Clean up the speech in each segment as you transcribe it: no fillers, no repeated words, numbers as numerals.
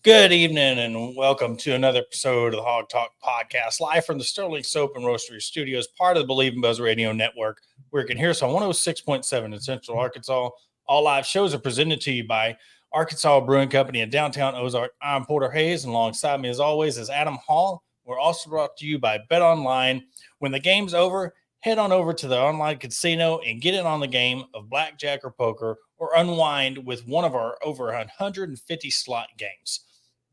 Good evening and welcome to another episode of the Hog Talk podcast, live from the Sterling Soap and Roastery Studios, part of the Believe in Buzz Radio Network, where you can hear us on 106.7 in Central Arkansas. All live shows are presented to you by Arkansas Brewing Company in downtown Ozark. I'm Porter Hayes, and alongside me, as always, is Adam Hall. We're also brought to you by Bet Online. When the game's over, head on over to the online casino and get in on the game of blackjack or poker, or unwind with one of our over 150 slot games.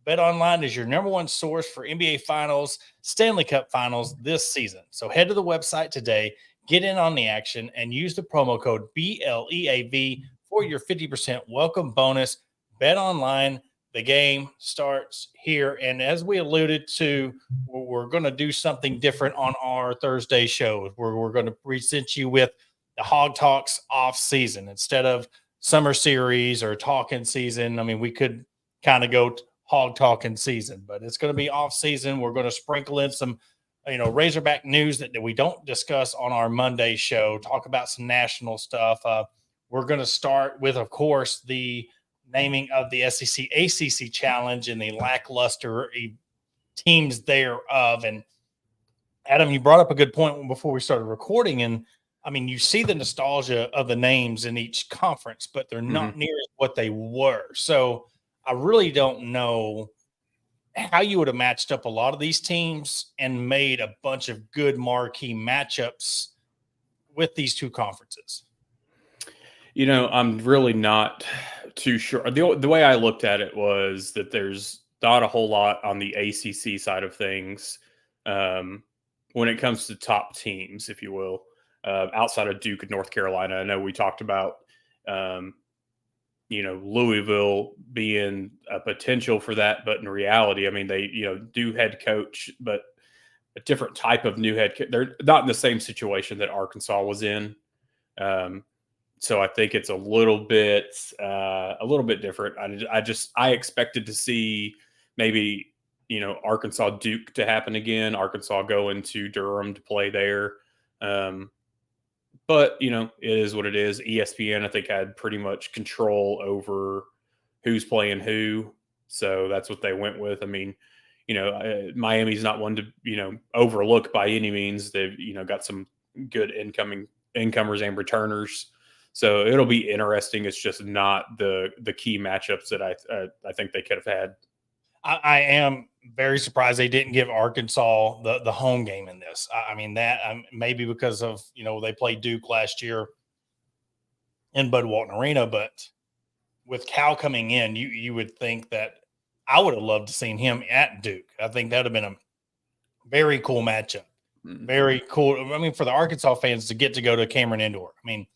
BetOnline is your number one source for NBA Finals, Stanley Cup Finals this season. So head to the website today, get in on the action, and use the promo code BLEAV for your 50% welcome bonus. BetOnline, the game starts here. And as we alluded to, we're going to do something different on our Thursday show. We're going to present you with the Hog Talks off season instead of summer series or talking season. I mean, we could kind of go hog talking season, but it's going to be off season. We're going to sprinkle in some, Razorback news that we don't discuss on our Monday show, talk about some national stuff. We're going to start with, of course, the naming of the SEC ACC challenge and the lackluster teams thereof. And Adam, you brought up a good point before we started recording. And I mean, you see the nostalgia of the names in each conference, but they're not near what they were. So I really don't know how you would have matched up a lot of these teams and made a bunch of good marquee matchups with these two conferences. I'm really not too sure. The way I looked at it was that there's not a whole lot on the ACC side of things when it comes to top teams, if you will, outside of Duke and North Carolina. I know we talked about Louisville being a potential for that, but in reality, I mean, they, do head coach, but a different type of new head coach. They're not in the same situation that Arkansas was in. So I think it's a little bit different. I expected to see maybe, Arkansas Duke to happen again, Arkansas go into Durham to play there. But, it is what it is. ESPN, I think, had pretty much control over who's playing who. So that's what they went with. I mean, Miami's not one to, overlook by any means. They've, got some good incomers and returners. So it'll be interesting. It's just not the key matchups that I think they could have had. I am very surprised they didn't give Arkansas the home game in this. I mean, that maybe because of, they played Duke last year in Bud Walton Arena, but with Cal coming in, you would think that I would have loved to seen him at Duke. I think that would have been a very cool matchup. Very cool. I mean, for the Arkansas fans to get to go to Cameron Indoor. I mean,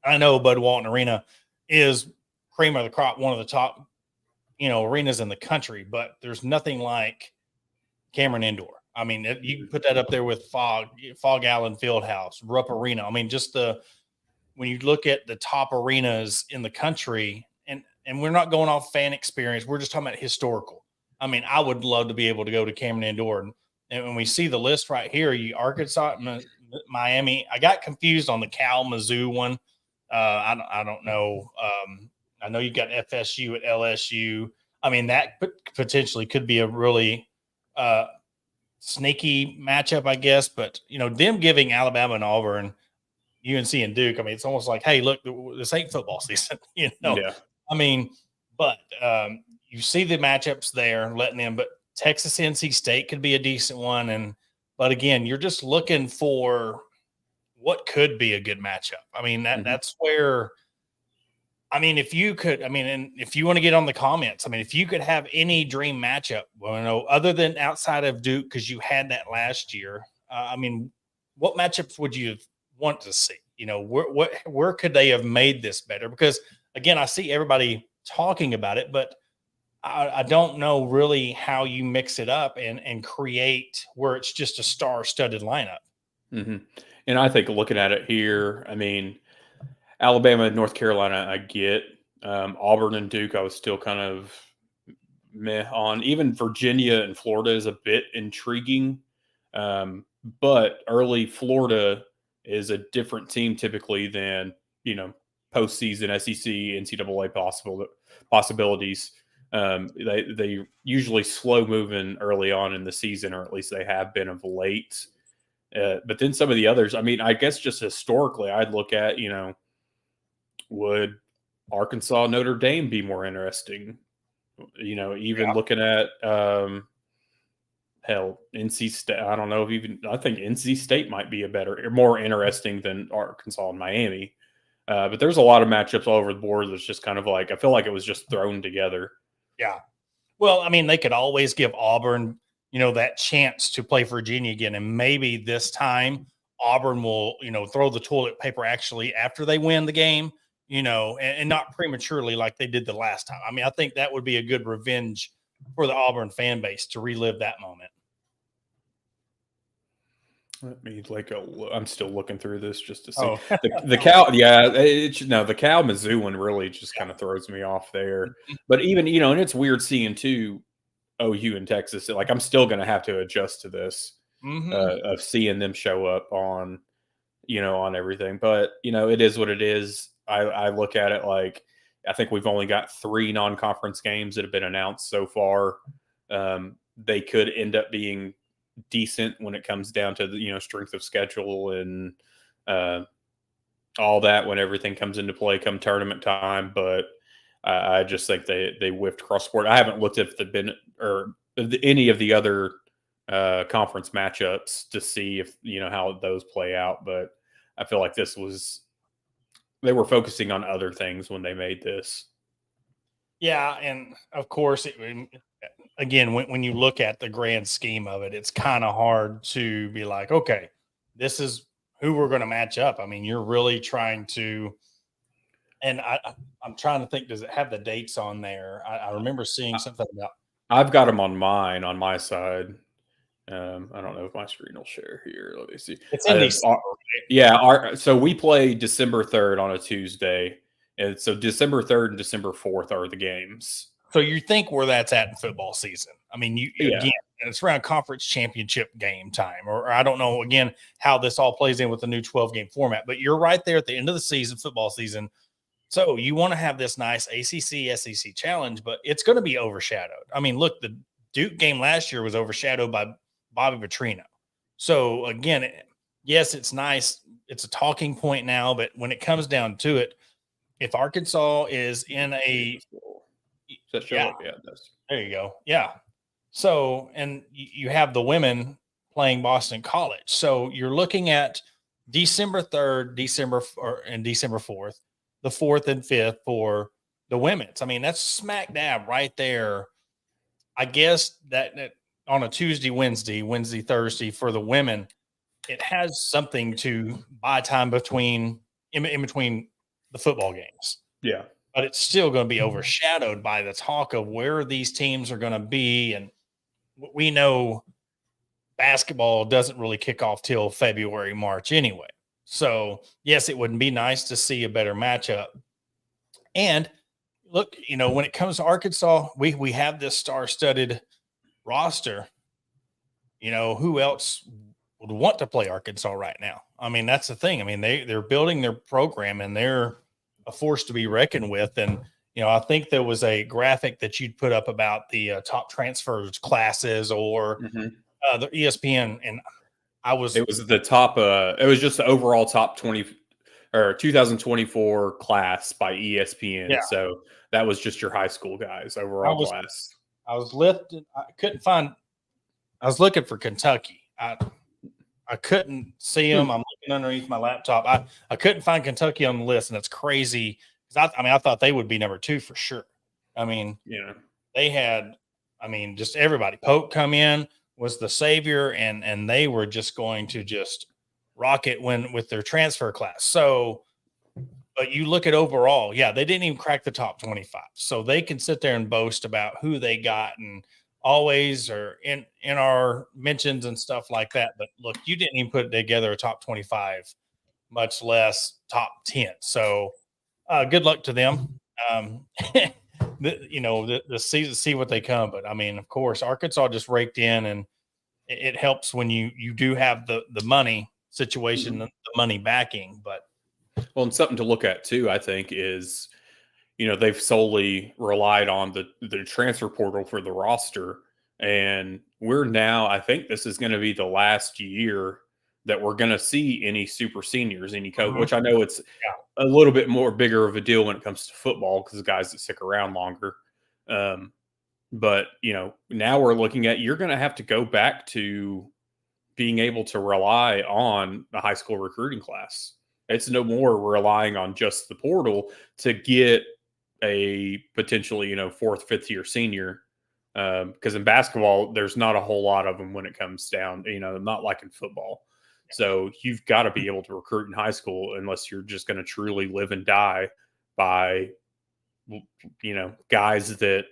I know Bud Walton Arena is cream of the crop, one of the top arenas in the country, but there's nothing like Cameron Indoor. I mean, you can put that up there with Fog Allen Fieldhouse, Rupp Arena. I mean, just when you look at the top arenas in the country, and we're not going off fan experience, we're just talking about historical. I mean, I would love to be able to go to Cameron Indoor, and when we see the list right here, Arkansas, Miami. I got confused on the Cal Mizzou one. I don't know. I know you got FSU at LSU. I mean, that potentially could be a really sneaky matchup, I guess. But, them giving Alabama and Auburn, UNC and Duke, I mean, it's almost like, hey, look, this ain't football season, Yeah. I mean, but you see the matchups there letting them, but Texas NC State could be a decent one. But again, you're just looking for what could be a good matchup. I mean, that's where – I mean, if you could, and if you want to get on the comments, if you could have any dream matchup, other than outside of Duke, because you had that last year, what matchups would you want to see? Where could they have made this better? Because again, I see everybody talking about it, but I don't know really how you mix it up and create where it's just a star-studded lineup. And I think looking at it here, Alabama and North Carolina, I get. Auburn and Duke, I was still kind of meh on. Even Virginia and Florida is a bit intriguing. But early Florida is a different team typically than, postseason SEC, NCAA possibilities. They usually slow moving early on in the season, or at least they have been of late. But then some of the others, I mean, I guess just historically, I'd look at, would Arkansas Notre Dame be more interesting? Even looking at hell, NC State. I don't know if I think NC State might be more interesting than Arkansas and Miami. But there's a lot of matchups all over the board that's just kind of like, I feel like it was just thrown together. Yeah. Well, I mean, they could always give Auburn, that chance to play Virginia again. And maybe this time Auburn will, throw the toilet paper actually after they win the game, and not prematurely like they did the last time. I mean, I think that would be a good revenge for the Auburn fan base to relive that moment. Let me I'm still looking through this just to see the Cal. Yeah, the Cal Mizzou one really just kind of throws me off there. But even and it's weird seeing too OU and Texas. Like I'm still going to have to adjust to this of seeing them show up on on everything. But it is what it is. I look at it like I think we've only got 3 non-conference games that have been announced so far. They could end up being decent when it comes down to the strength of schedule and all that when everything comes into play come tournament time. But I just think they whiffed cross sport. I haven't looked at any of the other conference matchups to see if how those play out. But I feel like they were focusing on other things when they made this. Yeah, and of course, again, when you look at the grand scheme of it, it's kind of hard to be like, okay, this is who we're going to match up. I mean, you're really trying to, and I'm trying to think, does it have the dates on there? I remember seeing something about. I've got them on my side. I don't know if my screen will share here. Let me see. It's in December, right? Yeah. So we play December 3rd on a Tuesday. And so December 3rd and December 4th are the games. So you think where that's at in football season? I mean, again, it's around conference championship game time, or I don't know again how this all plays in with the new 12-game format. But you're right there at the end of the season, football season. So you want to have this nice ACC SEC challenge, but it's going to be overshadowed. I mean, look, the Duke game last year was overshadowed by Bobby Petrino. So again, yes, it's nice. It's a talking point now, but when it comes down to it, if Arkansas is in a there you go. Yeah. So, and you have the women playing Boston College. So you're looking at December 3rd, and December 4th, the 4th and 5th for the women's. I mean, that's smack dab right there. I guess that on a Tuesday, Wednesday, Thursday for the women, it has something to buy time in between the football games. Yeah. But it's still going to be overshadowed by the talk of where these teams are going to be. And we know basketball doesn't really kick off till February, March anyway. So, yes, it would be nice to see a better matchup. And look, when it comes to Arkansas, we have this star-studded roster. Who else would want to play Arkansas right now? I mean, that's the thing. I mean, they're building their program, and they're a force to be reckoned with. And, I think there was a graphic that you'd put up about the top transfers classes or the ESPN. And it was the top, it was just the overall top 20 or 2024 class by ESPN. Yeah. So that was just your high school guys overall class. I was looking for Kentucky. I couldn't see them. I'm looking underneath my laptop. I couldn't find Kentucky on the list, and it's crazy. I thought they would be number 2 for sure. I mean, they had, just everybody. Pope come in, was the savior, and they were just going to just rock it with their transfer class. So, but you look at overall, they didn't even crack the top 25. So they can sit there and boast about who they got and always are in our mentions and stuff like that. But look, you didn't even put together a top 25, much less top 10. So good luck to them. The season, see what they come. But of course, Arkansas just raked in, and it helps when you do have the money situation, the money backing. But and something to look at too, I think, is they've solely relied on the transfer portal for the roster. And I think this is going to be the last year that we're going to see any super seniors, any coach, Mhm. which I know it's Yeah. a little bit more bigger of a deal when it comes to football because the guys that stick around longer. But, now we're looking at, you're going to have to go back to being able to rely on the high school recruiting class. It's no more relying on just the portal to get a potentially, fourth, fifth year senior. Because in basketball, there's not a whole lot of them when it comes down, not like in football. So you've got to be able to recruit in high school unless you're just going to truly live and die by, guys that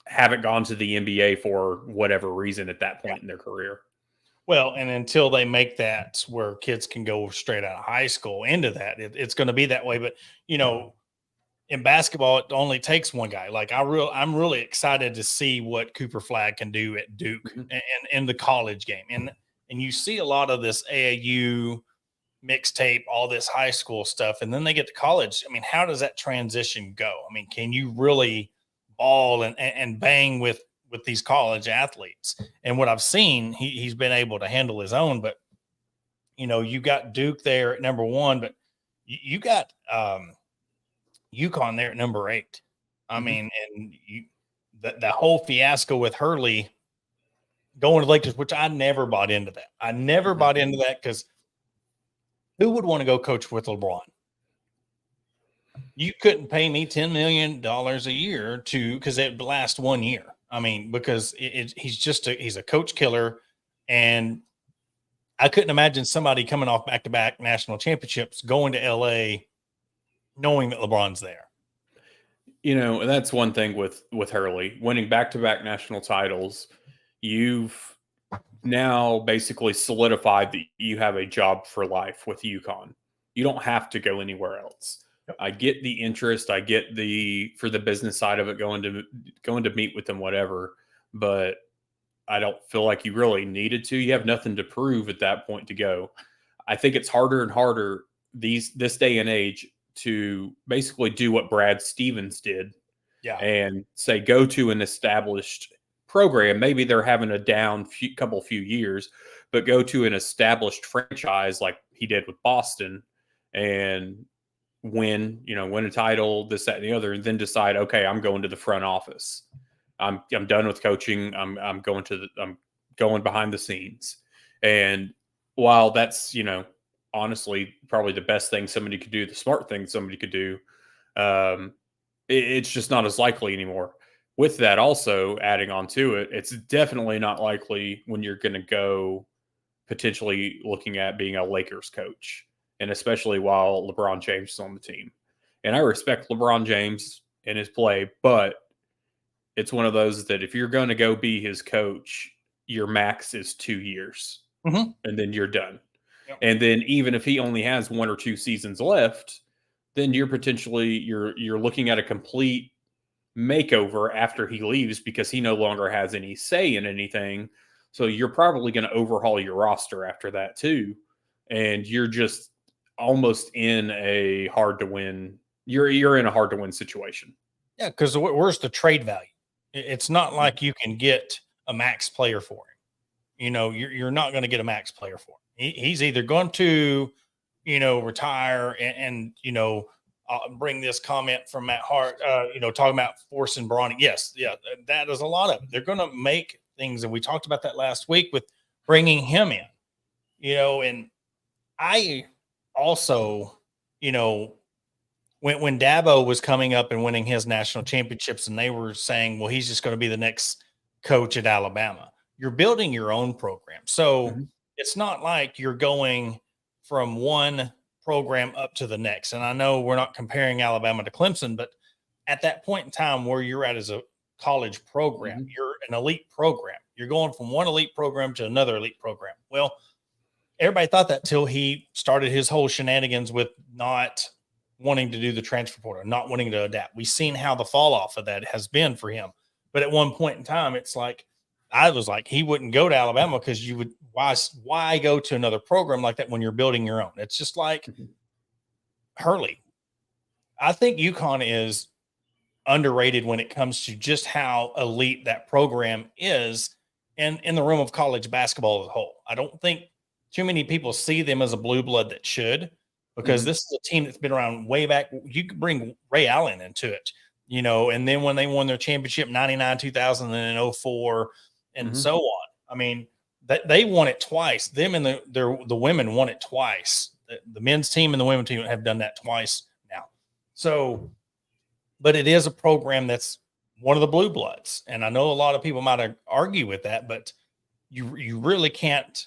haven't gone to the NBA for whatever reason at that point in their career. Well, and until they make that where kids can go straight out of high school into that, it's going to be that way. But in basketball, it only takes one guy. Like I'm really excited to see what Cooper Flag can do at Duke Mhm. and in the college game. And you see a lot of this AAU mixtape, all this high school stuff, and then they get to college. I mean, how does that transition go? I mean, can you really ball and bang with these college athletes? And what I've seen, he's been able to handle his own. But you got Duke there at number one, but you got UConn there at number 8. I Mhm. mean, and the whole fiasco with Hurley going to Lakers, which I never bought into that. I never Mhm. bought into that because who would want to go coach with LeBron? You couldn't pay me $10 million a year because it would last 1 year. I mean, because he's a coach killer. And I couldn't imagine somebody coming off back-to-back national championships going to LA knowing that LeBron's there. And that's one thing with Hurley winning back-to-back national titles. You've now basically solidified that you have a job for life with UConn. You don't have to go anywhere else. Yep. I get the interest. I get for the business side of it, going to meet with them, whatever. But I don't feel like you really needed to. You have nothing to prove at that point to go. I think it's harder and harder this day and age to basically do what Brad Stevens did Yeah. and say go to an established program. Maybe they're having a down few years, but go to an established franchise like he did with Boston and win a title, this, that, and the other, and then decide, okay, I'm going to the front office. I'm done with coaching. I'm going behind the scenes. And while that's, honestly probably the best thing somebody could do, the smart thing somebody could do, it's just not as likely anymore. With that, also adding on to it, it's definitely not likely when you're going to go potentially looking at being a Lakers coach, and especially while LeBron James is on the team. And I respect LeBron James and his play, but it's one of those that if you're going to go be his coach, your max is 2 years, Mm-hmm. and then you're done. Yep. And then even if he only has 1 or 2 seasons left, then you're looking at a complete makeover after he leaves because he no longer has any say in anything. So you're probably going to overhaul your roster after that too, and you're just almost in a hard to win. You're in a hard to win situation. Yeah, because where's the trade value? It's not like you can get a max player for him. You're not going to get a max player for him. He's either going to, retire bring this comment from Matt Hart, talking about forcing Bronny. Yes, yeah, that is a lot of it. They're going to make things, and we talked about that last week with bringing him in. And I also, when Dabo was coming up and winning his national championships, and they were saying, well, he's just going to be the next coach at Alabama. You're building your own program. So Mhm. it's not like you're going from one program up to the next. And I know we're not comparing Alabama to Clemson, but at that point in time where you're at as a college program, Mhm. you're an elite program. You're going from one elite program to another elite program. Well, everybody thought that till he started his whole shenanigans with not wanting to do the transfer portal, not wanting to adapt. We've seen how the fall off of that has been for him. But at one point in time, it's like I was like, he wouldn't go to Alabama because you would why go to another program like that when you're building your own? It's just like Mhm. Hurley. I think UConn is underrated when it comes to just how elite that program is in the realm of college basketball as a whole. I don't think too many people see them as a blue blood that should, because Mhm. this is a team that's been around way back. You could bring Ray Allen into it, and then when they won their championship 99, 2000, and then 04, and Mhm. so on. I mean, they won it twice. Them and the women won it twice. The men's team and the women's team have done that twice now. So, but it is a program that's one of the blue bloods. And I know a lot of people might argue with that, but you really can't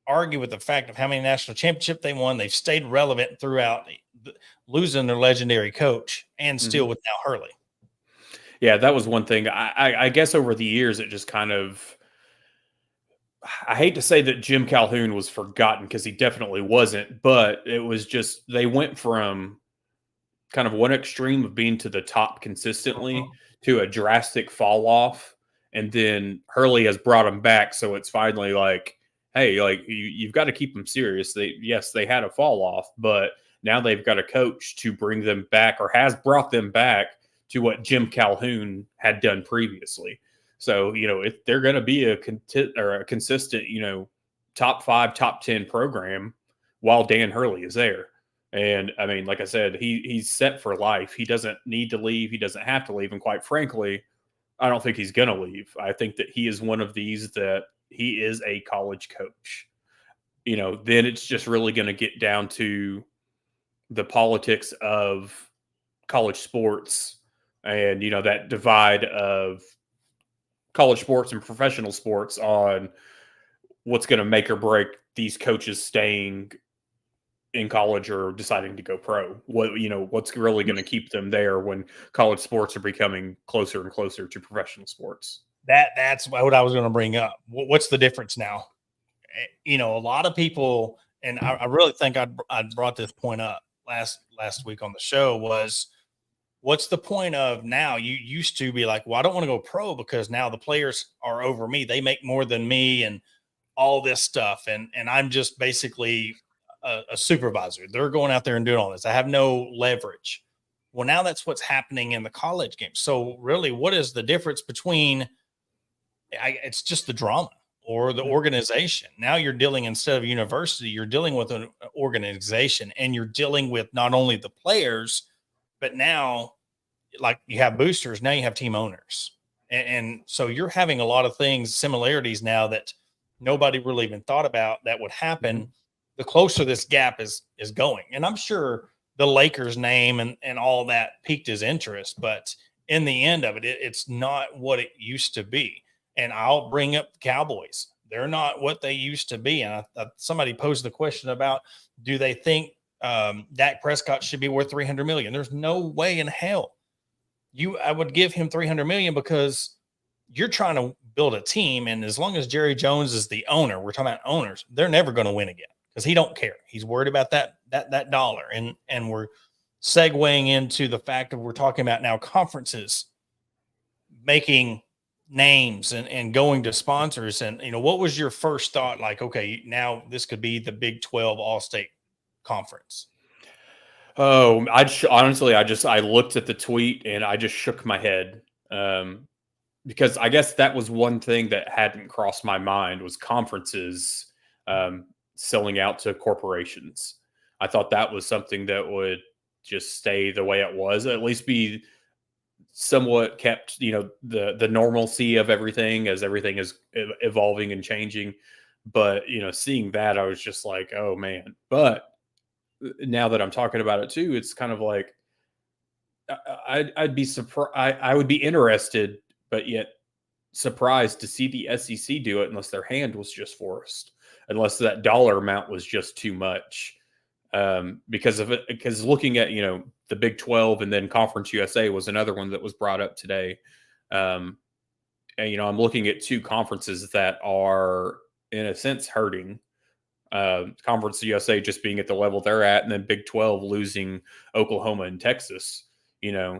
argue with the fact of how many national championship they won. They've stayed relevant throughout, losing their legendary coach and still Mhm. with now Hurley. Yeah, that was one thing. I guess over the years, it just kind of. I hate to say that Jim Calhoun was forgotten because he definitely wasn't, but it was just they went from kind of one extreme of being to the top consistently to a drastic fall off, and then Hurley has brought them back. So it's finally like, hey, like you've got to keep them serious. They had a fall off, but now they've got a coach to bring them back, or has brought them back to what Jim Calhoun had done previously. So if they're going to be a consistent, top 5, top 10 program while Dan Hurley is there. And I mean, like I said, he's set for life. He doesn't need to leave. He doesn't have to leave. And quite frankly, I don't think he's going to leave. I think that he is one of these that he is a college coach. Then it's just really going to get down to the politics of college sports, and that divide of college sports and professional sports on what's going to make or break these coaches staying in college or deciding to go pro. What's really going to keep them there when college sports are becoming closer and closer to professional sports? That's what I was going to bring up. What's the difference now? A lot of people, and I really think I brought this point up last week on the show, was what's the point of now? You used to be like, well, I don't want to go pro because now the players are over me. They make more than me and all this stuff. And I'm just basically a supervisor. They're going out there and doing all this. I have no leverage. Well, now that's what's happening in the college game. So really, what is the difference between it's just the drama or the organization? Now you're dealing, instead of university, you're dealing with an organization, and you're dealing with not only the players, but now, like, you have boosters, now you have team owners. And so you're having a lot of things, similarities now that nobody really even thought about that would happen. Mhm. The closer this gap is going. And I'm sure the Lakers name and all that piqued his interest, but in the end of it, it's not what it used to be. And I'll bring up the Cowboys. They're not what they used to be. And somebody posed the question about, do they think Dak Prescott should be worth 300 million? There's no way in hell I would give him 300 million, because you're trying to build a team. And as long as Jerry Jones is the owner, we're talking about owners, they're never going to win again, because he don't care. He's worried about that dollar. And we're segueing into the fact that we're talking about now conferences making names and going to sponsors. And what was your first thought? Like, okay, now this could be the Big 12 All-State Conference. Oh, honestly, I looked at the tweet and I just shook my head, because I guess that was one thing that hadn't crossed my mind, was conferences selling out to corporations. I thought that was something that would just stay the way it was, at least be somewhat kept, the normalcy of everything as everything is evolving and changing. But seeing that, I was just like, oh man. But now that I'm talking about it too, it's kind of like I'd be surprised. I would be interested, but yet surprised to see the SEC do it, unless their hand was just forced, unless that dollar amount was just too much. Because of it, because looking at the Big 12 and then Conference USA was another one that was brought up today. And I'm looking at two conferences that are in a sense hurting. Conference USA just being at the level they're at, and then Big 12 losing Oklahoma and Texas.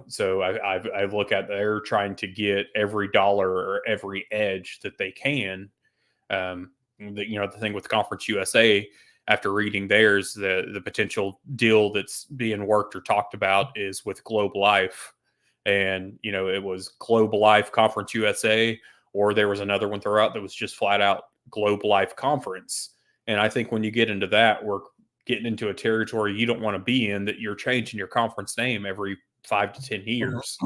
So I look at, they're trying to get every dollar or every edge that they can. The thing with Conference USA, after reading theirs, the potential deal that's being worked or talked about is with Globe Life. And, it was Globe Life Conference USA, or there was another one throughout that was just flat out Globe Life Conference. And I think when you get into that, we're getting into a territory you don't want to be in, that you're changing your conference name every 5 to 10 years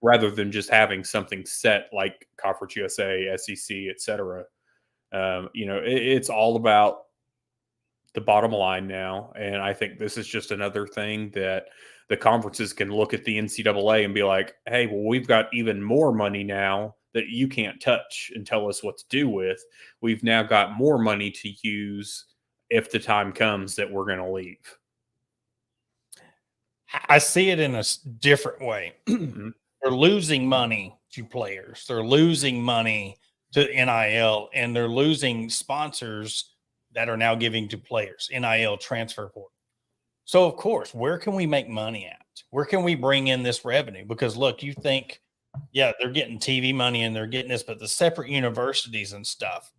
rather than just having something set like Conference USA, SEC, etc. It's all about the bottom line now. And I think this is just another thing that the conferences can look at the NCAA and be like, hey, well, we've got even more money now that you can't touch and tell us what to do with. We've now got more money to use if the time comes that we're going to leave. I see it in a different way. They're losing money to players. They're losing money to NIL, and they're losing sponsors that are now giving to players, NIL transfer portal. So, of course, where can we make money at? Where can we bring in this revenue? Because, look, you think, yeah, they're getting TV money and they're getting this, but the separate universities and stuff,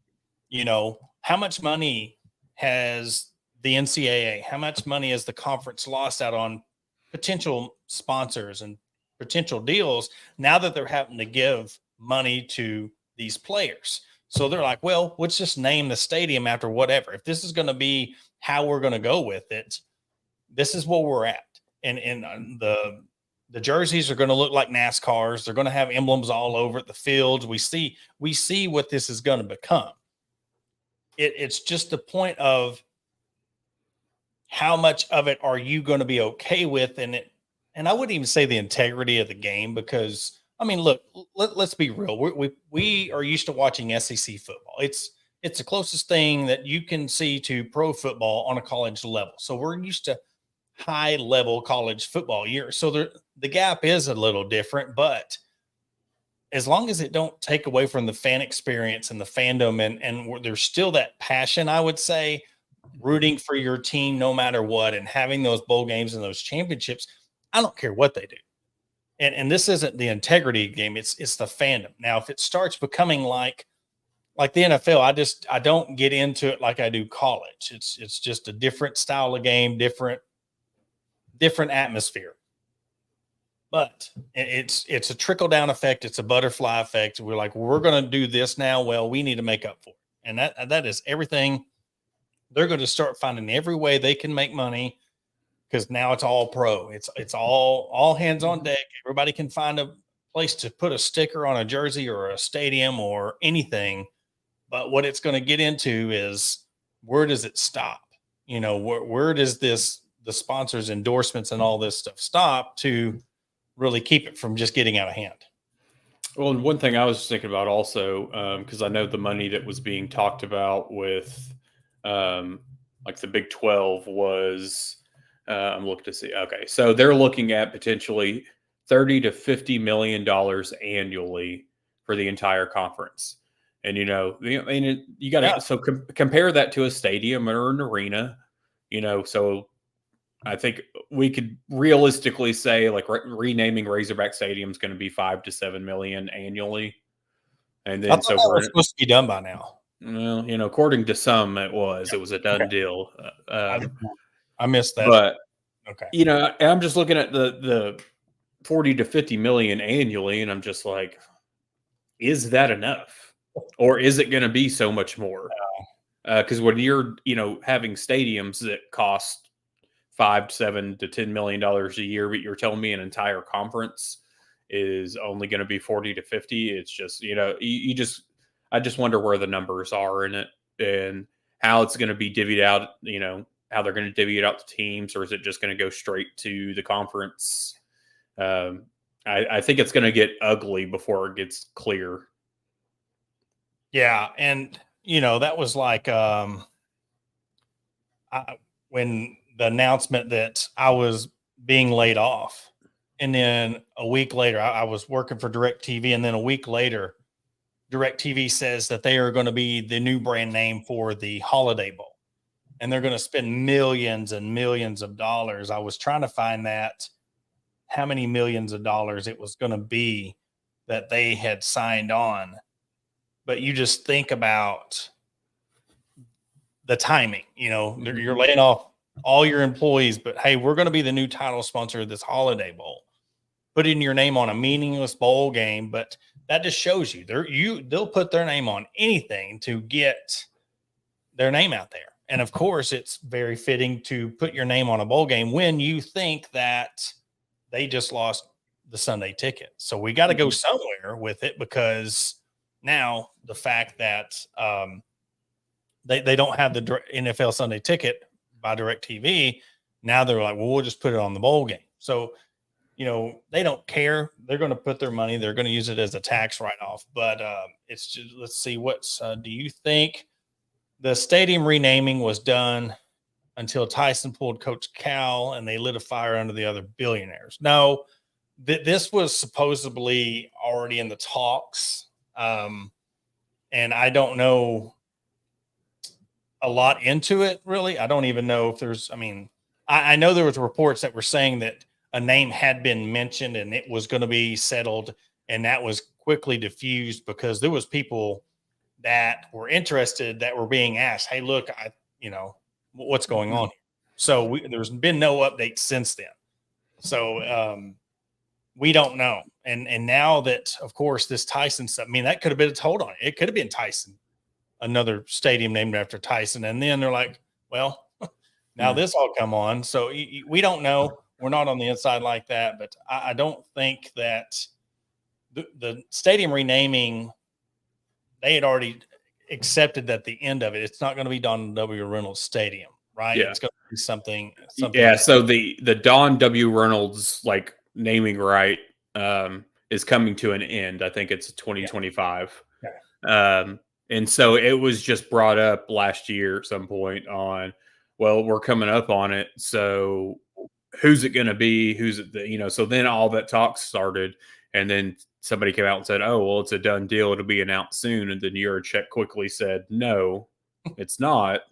how much money has the NCAA, how much money has the conference lost out on potential sponsors and potential deals now that they're having to give money to these players? So they're like, well, let's just name the stadium after whatever. If this is going to be how we're going to go with it, this is where we're at. And the jerseys are going to look like NASCARs. They're going to have emblems all over it, the fields. We see what this is going to become. It's just the point of how much of it are you going to be okay with, and I wouldn't even say the integrity of the game, because I mean, look, let's be real. We are used to watching SEC football. It's the closest thing that you can see to pro football on a college level. So we're used to high level college football year. So the gap is a little different, but as long as it don't take away from the fan experience and the fandom, and there's still that passion, I would say, rooting for your team no matter what, and having those bowl games and those championships, I don't care what they do. And this isn't the integrity game, it's the fandom. Now, if it starts becoming like the NFL, I don't get into it like I do college. It's just a different style of game, different atmosphere. But it's a trickle down effect. It's a butterfly effect. We're like, we're going to do this now. Well, we need to make up for it. And that is everything. They're going to start finding every way they can make money, because now it's all pro. It's all hands on deck. Everybody can find a place to put a sticker on a jersey or a stadium or anything. But what it's going to get into is, where does it stop? Where does the sponsors, endorsements, and all this stuff stop to really keep it from just getting out of hand? Well, and one thing I was thinking about also, because I know the money that was being talked about with like the Big 12 was, I'm looking to see. Okay. So they're looking at potentially $30 to $50 million annually for the entire conference. And, you got to, compare that to a stadium or an arena, so I think we could realistically say, like, renaming Razorback Stadium is going to be $5 to $7 million annually. And then, so that was supposed to be done by now. Well, according to some, it was a done deal. I missed that. But okay, I'm just looking at the 40 to 50 million annually, and I'm just like, is that enough, or is it going to be so much more? Because when you're having stadiums that cost $5, $7 to $10 million a year, but you're telling me an entire conference is only going to be 40 to 50, it's just I just wonder where the numbers are in it and how it's going to be divvied out, how they're going to divvy it out to teams, or is it just going to go straight to the conference? I think it's going to get ugly before it gets clear. Yeah. And, that was like when the announcement that I was being laid off. And then a week later, I was working for DirecTV. And then a week later, DirecTV says that they are going to be the new brand name for the Holiday Bowl. And they're going to spend millions and millions of dollars. I was trying to find that, how many millions of dollars it was going to be that they had signed on. But you just think about the timing. You're laying off all your employees, but hey, we're going to be the new title sponsor of this Holiday Bowl. Putting your name on a meaningless bowl game, but that just shows they'll put their name on anything to get their name out there. And of course, it's very fitting to put your name on a bowl game when you think that they just lost the Sunday ticket. So we got to go somewhere with it, because now the fact that they don't have the NFL Sunday ticket by DirecTV, now they're like, well, we'll just put it on the bowl game. So, they don't care. They're going to put their money. They're going to use it as a tax write-off. But it's just, let's see, do you think the stadium renaming was done until Tyson pulled Coach Cal and they lit a fire under the other billionaires? No, this was supposedly already in the talks. And I don't know a lot into it, really. I don't even know if I know there was reports that were saying that a name had been mentioned and it was going to be settled, and that was quickly diffused because there was people that were interested that were being asked, hey, look, what's going on here? So there's been no update since then. So we don't know. And now that, of course, this Tyson stuff, that could have been hold on. It could have been Tyson, another stadium named after Tyson. And then they're like, well, now this all come on. So we don't know. We're not on the inside like that, but I don't think that the stadium renaming, they had already accepted that the end of it, it's not going to be Don W. Reynolds Stadium, right? Yeah. It's going to be something. Yeah. Like so the Don W. Reynolds naming right is coming to an end. I think it's 2025. Yeah. And so it was just brought up last year at some point on, well, we're coming up on it. So who's it going to be? Who's it? So then all that talk started, and then somebody came out and said, oh, well, it's a done deal. It'll be announced soon. And then Yurachek quickly said, no, it's not.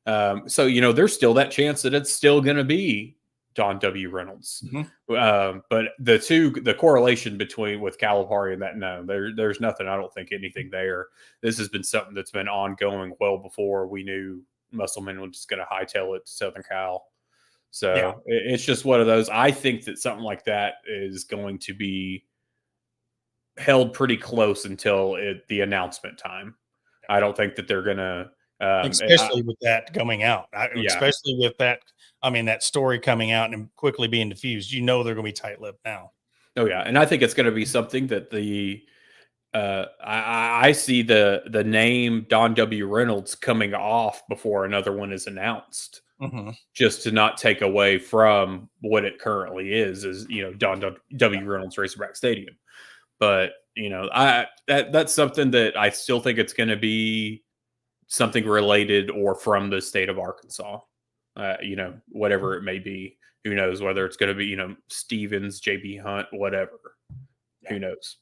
So, there's still that chance that it's still going to be Don W. Reynolds. But the correlation with Calipari and that, no, there's nothing. I don't think anything there. This has been something that's been ongoing well before we knew Musselman was just going to hightail it to Southern Cal. So it's just one of those. I think that something like that is going to be held pretty close until the announcement time. I don't think that they're going to, especially with that coming out, especially with that. That story coming out and quickly being diffused, they're going to be tight-lipped now. Oh yeah. And I think it's going to be something that I see the name Don W. Reynolds coming off before another one is announced, just to not take away from what it currently is Don W. Reynolds Razorback Stadium. But that's something that I still think it's going to be something related or from the state of Arkansas. Whatever it may be. Who knows whether it's going to be Stevens, JB Hunt, whatever. Who knows?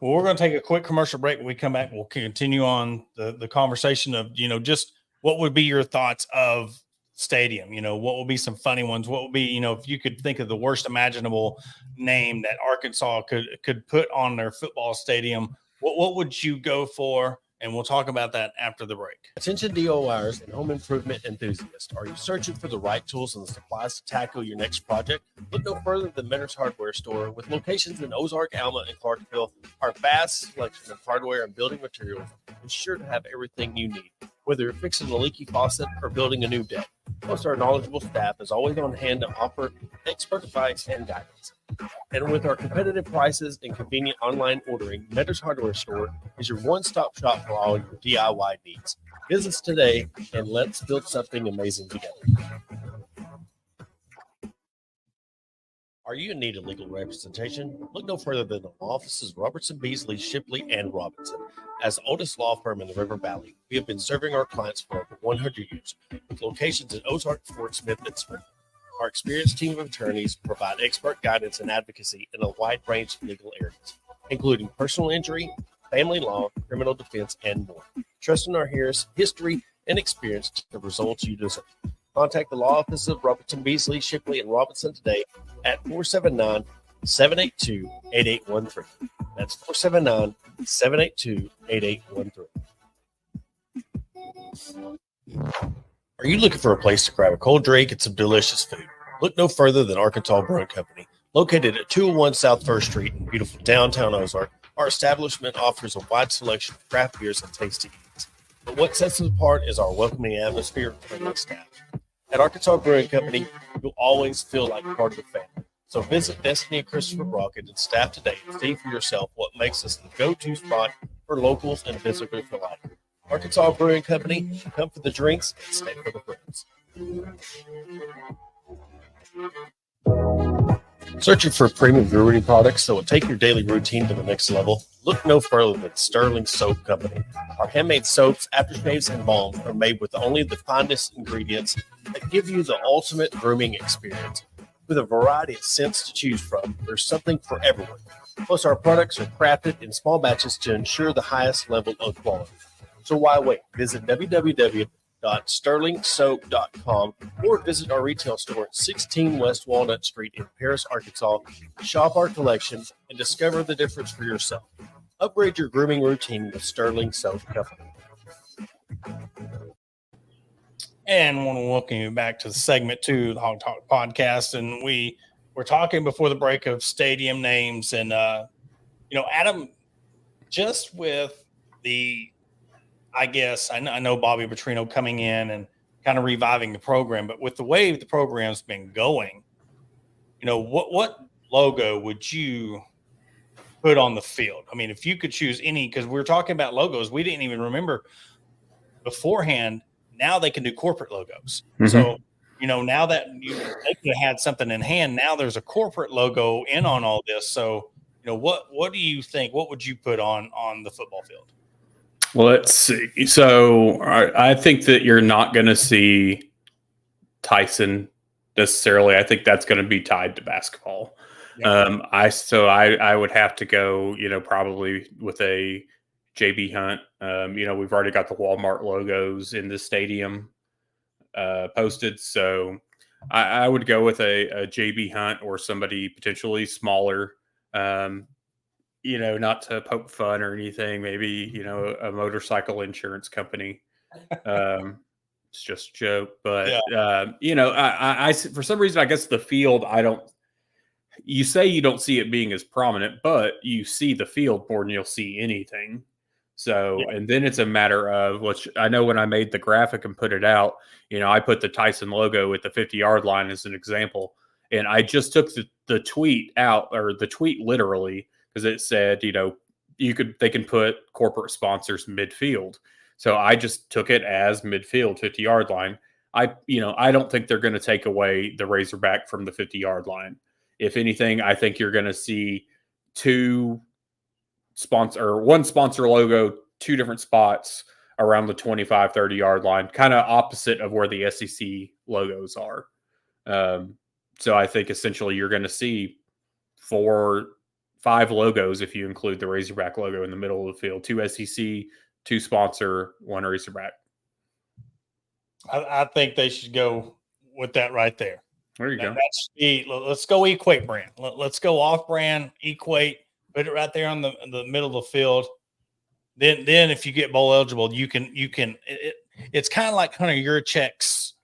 Well, we're going to take a quick commercial break. When we come back, we'll continue on the conversation of, just what would be your thoughts of stadium? What will be some funny ones? What will be, if you could think of the worst imaginable name that Arkansas could put on their football stadium, what would you go for? And we'll talk about that after the break. Attention DIYers and home improvement enthusiasts. Are you searching for the right tools and the supplies to tackle your next project? Look no further than Mentor's Hardware Store. With locations in Ozark, Alma, and Clarksville, our vast selection of hardware and building materials is sure to have everything you need. Whether you're fixing a leaky faucet or building a new deck, most of our knowledgeable staff is always on hand to offer expert advice and guidance. And with our competitive prices and convenient online ordering, Mentor's Hardware Store is your one-stop shop for all your DIY needs. Visit us today and let's build something amazing together. Are you in need of legal representation? Look no further than the law offices of Robertson, Beasley, Shipley, and Robinson. As the oldest law firm in the River Valley, we have been serving our clients for over 100 years, with locations in Ozark, Fort Smith, and Smyrna. Our experienced team of attorneys provide expert guidance and advocacy in a wide range of legal areas, including personal injury, family law, criminal defense, and more. Trust in our history and experience to the results you deserve. Contact the law office of Robertson, Beasley, Shipley, and Robinson today at 479-782-8813. That's 479-782-8813. Are you looking for a place to grab a cold drink and some delicious food? Look no further than Arkansas Brewing Company. Located at 201 South First Street in beautiful downtown Ozark, our establishment offers a wide selection of craft beers and tasty eats. But what sets us apart is our welcoming atmosphere and friendly staff. At Arkansas Brewing Company, you'll always feel like part of the family. So visit Destiny and Christopher Brockett and staff today and see for yourself what makes us the go-to spot for locals and visitors alike. Arkansas Brewing Company, come for the drinks and stay for the friends. Searching for premium brewery products that will take your daily routine to the next level? Look no further than Sterling Soap Company. Our handmade soaps, aftershaves, and balms are made with only the finest ingredients that give you the ultimate grooming experience. With a variety of scents to choose from, there's something for everyone. Plus, our products are crafted in small batches to ensure the highest level of quality. So why wait? Visit www.sterlingsoap.com or visit our retail store at 16 West Walnut Street in Paris, Arkansas. Shop our collection and discover the difference for yourself. Upgrade your grooming routine with Sterling Soap Company. And I want to welcome you back to the segment 2 of the Hawg Talk podcast. And we were talking before the break of stadium names. And, Adam, just with the, I guess, I know Bobby Petrino coming in and kind of reviving the program, but with the way the program's been going, what logo would you put on the field? I mean, if you could choose any, because we were talking about logos, we didn't even remember beforehand. Now they can do corporate logos. Mm-hmm. So, now that they could have had something in hand, now there's a corporate logo in on all this. So, what do you think? What would you put on the football field? Well, let's see. So I think that you're not going to see Tyson necessarily. I think that's going to be tied to basketball. Yeah. I would have to go, probably with a JB Hunt. We've already got the Walmart logos in the stadium posted. So I would go with a JB Hunt or somebody potentially smaller. Not to poke fun or anything, maybe, a motorcycle insurance company. It's just a joke, but, I for some reason, I guess the field, you say you don't see it being as prominent, but you see the field more than you'll see anything. So, yeah. And then it's a matter of, which I know when I made the graphic and put it out, I put the Tyson logo at the 50-yard line as an example. And I just took the tweet out, or the tweet literally, because it said, they can put corporate sponsors midfield. So I just took it as midfield, 50-yard line. I don't think they're going to take away the Razorback from the 50-yard line. If anything, I think you're going to see one sponsor logo, two different spots around the 25, 30-yard line, kind of opposite of where the SEC logos are. So I think essentially you're going to see 4-5 logos if you include the Razorback logo in the middle of the field. 2 SEC, 2 sponsor, 1 Razorback. I think they should go with that right there. There you go. Let's go Equate brand. Let's go off-brand Equate. Put it right there on the middle of the field. Then if you get bowl eligible, you can. It's kind of like Hunter Yurchek's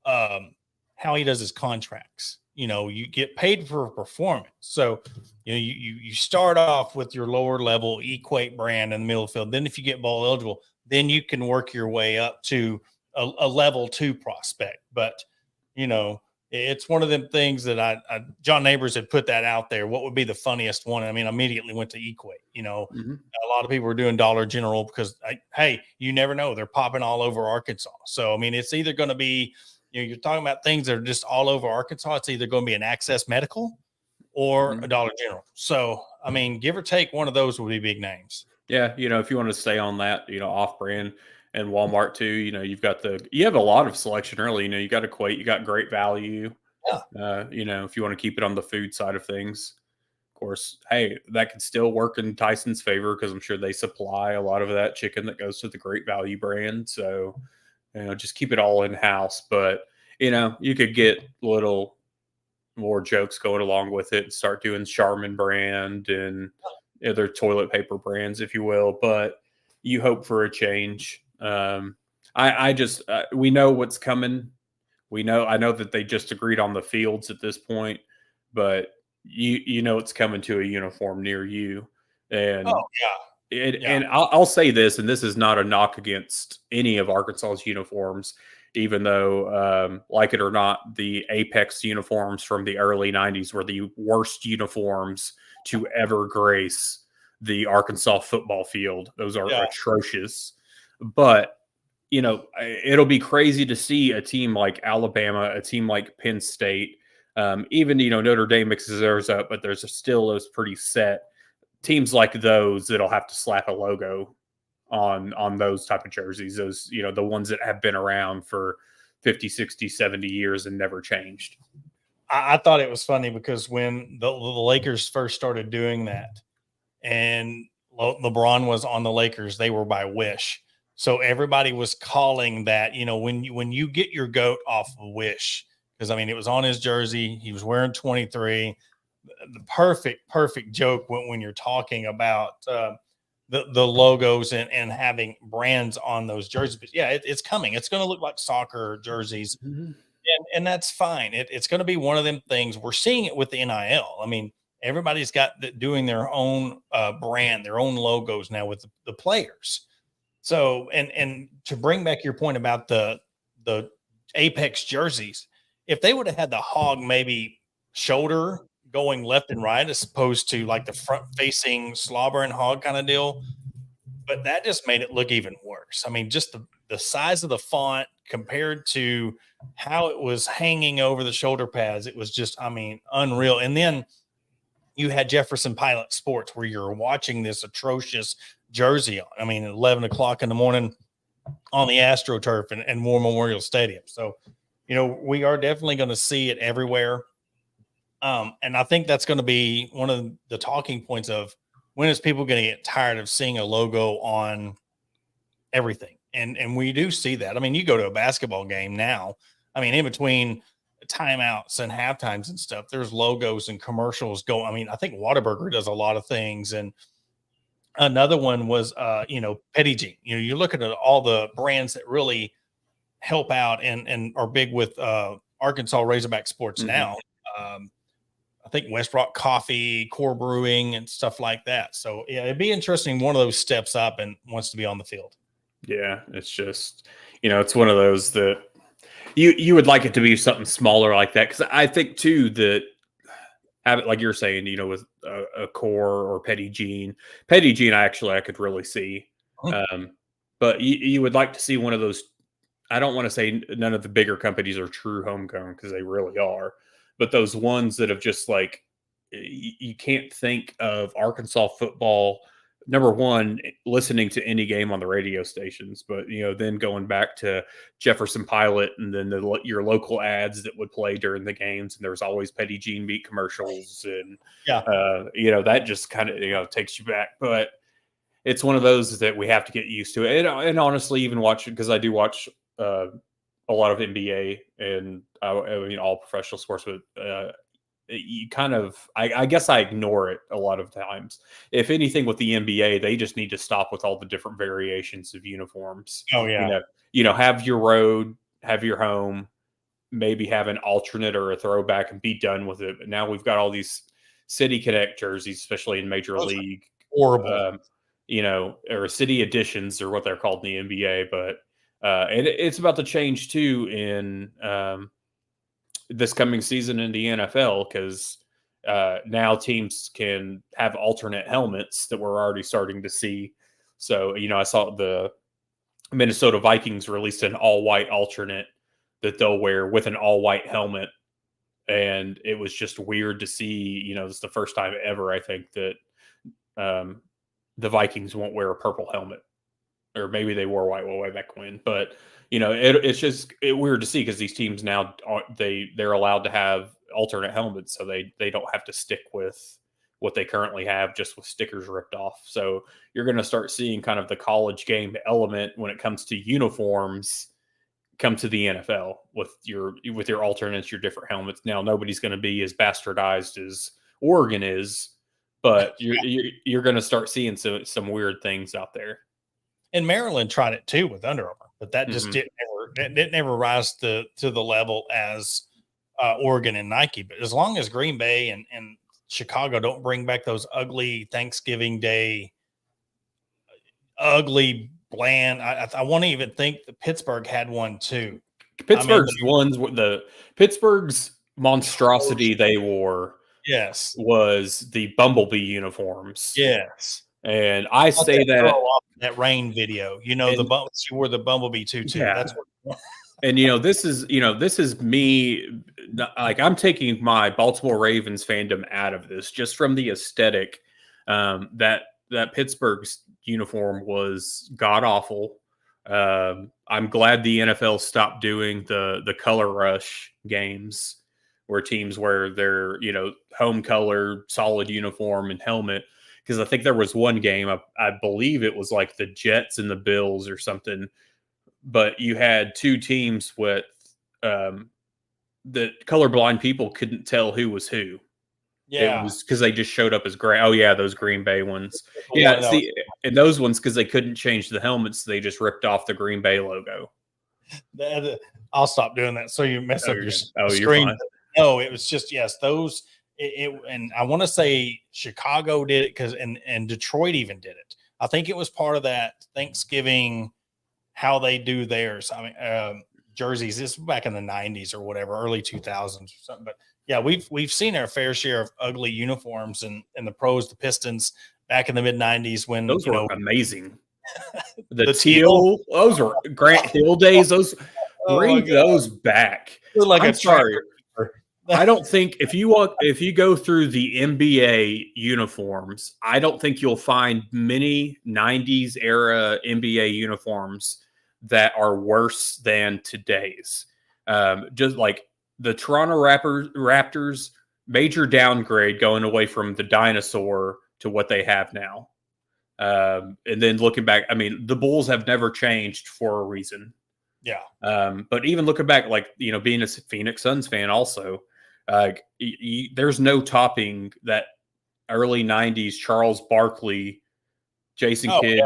how he does his contracts. You get paid for performance. So, you start off with your lower level Equate brand in the middle of the field. Then if you get bowl eligible, then you can work your way up to a level 2 prospect. But, it's one of them things that John Neighbors had put that out there. What would be the funniest one? I mean, I immediately went to Equate. Mm-hmm. A lot of people were doing Dollar General because, hey, you never know. They're popping all over Arkansas. So, I mean, it's either going to be, you're talking about things that are just all over Arkansas. It's either going to be an Access Medical or a Dollar General. So, I mean, give or take, one of those would be big names. Yeah, if you want to stay on that, off-brand and Walmart too, you have a lot of selection early. You got Equate, you got Great Value. Yeah. If you want to keep it on the food side of things, of course, hey, that could still work in Tyson's favor because I'm sure they supply a lot of that chicken that goes to the Great Value brand. So, just keep it all in-house. But, you could get little more jokes going along with it and start doing Charmin brand and other toilet paper brands, if you will. But you hope for a change. I just we know what's coming. I know that they just agreed on the fields at this point, but you know it's coming to a uniform near you, and Oh yeah. and I'll say this, and this is not a knock against any of Arkansas's uniforms, even though, like it or not, the Apex uniforms from the early '90s were the worst uniforms to ever grace the Arkansas football field. Those are atrocious, but it'll be crazy to see a team like Alabama, a team like Penn State, even Notre Dame mixes theirs up, but there's still those pretty set teams like those that'll have to slap a logo on those type of jerseys. Those the ones that have been around for 50, 60, 70 years and never changed. I thought it was funny because when the Lakers first started doing that, and LeBron was on the Lakers, they were by Wish. So everybody was calling that, when you get your GOAT off of Wish, because it was on his jersey, he was wearing 23. The perfect joke when you're talking about the logos and having brands on those jerseys. But yeah, it's coming. It's going to look like soccer jerseys, and that's fine. It's going to be one of them things. We're seeing it with the NIL. Everybody's got doing their own brand, their own logos now with the players. So, and to bring back your point about the Apex jerseys, if they would have had the Hawg maybe shoulder going left and right as opposed to like the front facing slobber and hog kind of deal, but that just made it look even worse. Just the size of the font compared to how it was hanging over the shoulder pads, it was just, unreal. And then you had Jefferson Pilot Sports where you're watching this atrocious jersey on. 11 o'clock in the morning on the AstroTurf and War Memorial Stadium. So, we are definitely going to see it everywhere. And I think that's going to be one of the talking points of when is people going to get tired of seeing a logo on everything. And we do see that. You go to a basketball game now, in between timeouts and halftimes and stuff, there's logos and commercials going. I think Whataburger does a lot of things. And another one was, Petty Jean. You're looking at all the brands that really help out and are big with Arkansas Razorback sports now. I think West Rock Coffee, Core Brewing, and stuff like that. So yeah, it'd be interesting. One of those steps up and wants to be on the field. Yeah, it's just it's one of those that you would like it to be something smaller like that, because I think too that have it like you're saying, with a Core or Petty Jean. Petty Jean, I could really see, but you would like to see one of those. I don't want to say none of the bigger companies are true homegrown, because they really are. But those ones that have just like, you can't think of Arkansas football, number one, listening to any game on the radio stations, but, then going back to Jefferson Pilot and then your local ads that would play during the games. And there's always Petty Jean meat commercials. And, that just kind of, takes you back. But it's one of those that we have to get used to. And honestly, even watching, because I do watch a lot of NBA and all professional sports, but you kind of, I guess I ignore it a lot of times. If anything, with the NBA, they just need to stop with all the different variations of uniforms. Oh yeah. Have your road, have your home, maybe have an alternate or a throwback and be done with it. But now we've got all these City Connect jerseys, especially in Major League. Horrible. Or city editions or what they're called in the NBA, but and it's about to change too in this coming season in the NFL, because now teams can have alternate helmets that we're already starting to see. So, I saw the Minnesota Vikings released an all-white alternate that they'll wear with an all-white helmet. And it was just weird to see, it's the first time ever, I think, that the Vikings won't wear a purple helmet. Or maybe they wore white way back when, but it's just weird to see, because these teams now they're allowed to have alternate helmets, so they don't have to stick with what they currently have just with stickers ripped off. So you're going to start seeing kind of the college game element when it comes to uniforms come to the NFL with your alternates, your different helmets. Now nobody's going to be as bastardized as Oregon is, but you're going to start seeing some weird things out there. And Maryland tried it too with Under Armour, but that just didn't ever rise to the level as Oregon and Nike. But as long as Green Bay and Chicago don't bring back those ugly Thanksgiving Day, ugly, bland. I want to even think that Pittsburgh had one too. Pittsburgh's monstrosity they wore. Yes, was the Bumblebee uniforms. Yes, and I say that rain video. She wore the Bumblebee tutu. Yeah. That's what. And this is me. Like, I'm taking my Baltimore Ravens fandom out of this just from the aesthetic. That Pittsburgh's uniform was god awful. I'm glad the NFL stopped doing the color rush games where teams wear their home color, solid uniform and helmet. Because I think there was one game, I believe it was like the Jets and the Bills or something. But you had two teams with the colorblind people couldn't tell who was who. Yeah, it was because they just showed up as gray. Oh yeah, those Green Bay ones. Yeah, see, and those ones because they couldn't change the helmets, they just ripped off the Green Bay logo. I'll stop doing that. So you mess up your screen. You're fine. No, it was just those. And I want to say Chicago did it and Detroit even did it. I think it was part of that Thanksgiving, how they do theirs. I mean, jerseys. This was back in the 90s or whatever, early 2000s or something. But yeah, we've seen our fair share of ugly uniforms and the pros, the Pistons back in the mid 90s when those were amazing. The teal, those were Grant Hill days. Those bring those back. I'm sorry. I don't think if you go through the NBA uniforms, I don't think you'll find many 90s era NBA uniforms that are worse than today's. Just like the Toronto Raptors, major downgrade going away from the dinosaur to what they have now. And then looking back, I mean, the Bulls have never changed for a reason. Yeah. But even looking back, like, being a Phoenix Suns fan also, there's no topping that early 90s Charles Barkley, Jason Kidd,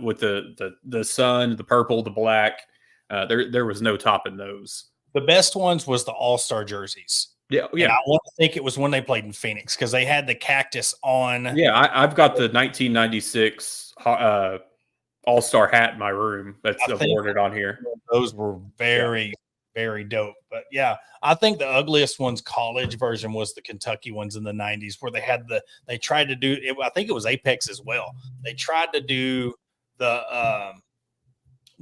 with the sun, the purple, the black. There was no topping those. The best ones was the All-Star jerseys. Yeah. And I want to think it was when they played in Phoenix because they had the cactus on. Yeah, I've got the 1996 All-Star hat in my room that's awarded on here. Those were very, very dope. But yeah, I think the ugliest one's college version was the Kentucky ones in the 90s where they tried to do it. I think it was Apex as well. They tried to do the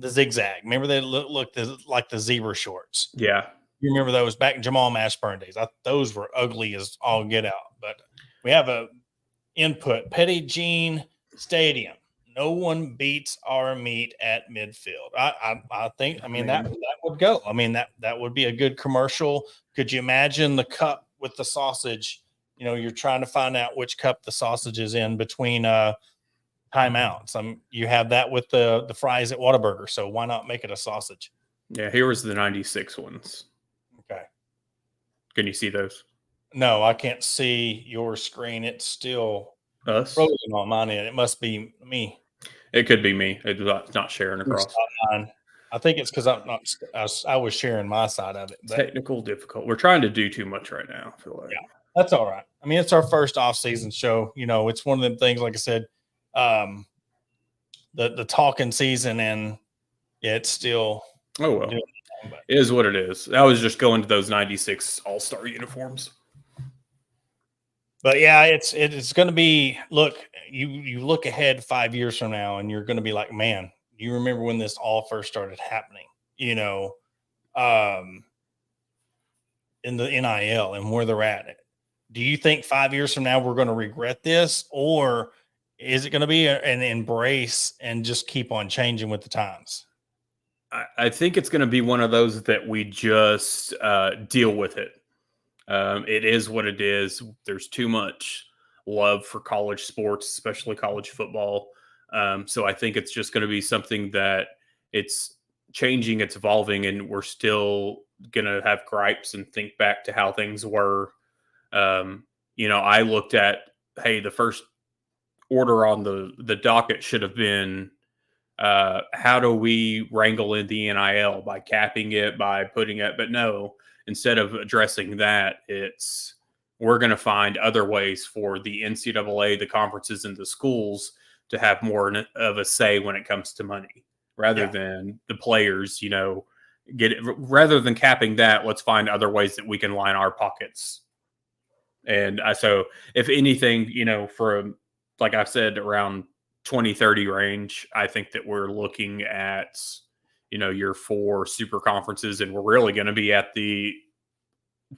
zigzag. Remember they looked like the zebra shorts. Yeah. You remember those back in Jamal Mashburn days? Those were ugly as all get out. But we have a input. Petty Jean Stadium. No one beats our meat at midfield. I think. I mean that would go. I mean that would be a good commercial. Could you imagine the cup with the sausage? You're trying to find out which cup the sausage is in between timeouts. You have that with the fries at Whataburger. So why not make it a sausage? Yeah. Here was the 96 ones. Okay. Can you see those? No, I can't see your screen. It's still us frozen on mine end. It must be me. It could be me. It's not sharing across. I think it's because I was sharing my side of it. But technical difficult. We're trying to do too much right now, I feel like. Yeah, that's all right. I mean, it's our first off-season show. It's one of them things, like I said, the talking season, and it's still. Oh well, it is what it is. I was just going to those 96 All-Star uniforms. But yeah, it's going to be. Look, you look ahead 5 years from now, and you're going to be like, man, you remember when this all first started happening? In the NIL and where they're at. Do you think 5 years from now we're going to regret this, or is it going to be an embrace and just keep on changing with the times? I think it's going to be one of those that we just deal with it. It is what it is. There's too much love for college sports, especially college football. So I think it's just going to be something that it's changing, it's evolving, and we're still going to have gripes and think back to how things were. I looked at, hey, the first order on the docket should have been how do we wrangle in the NIL by capping it, by putting it? But no, instead of addressing that, we're going to find other ways for the NCAA, the conferences, and the schools to have more of a say when it comes to money, rather than the players, get it. Rather than capping that, let's find other ways that we can line our pockets. And so if anything, from, like I've said, around 2030 range, I think that we're looking at, your 4 super conferences, and we're really going to be at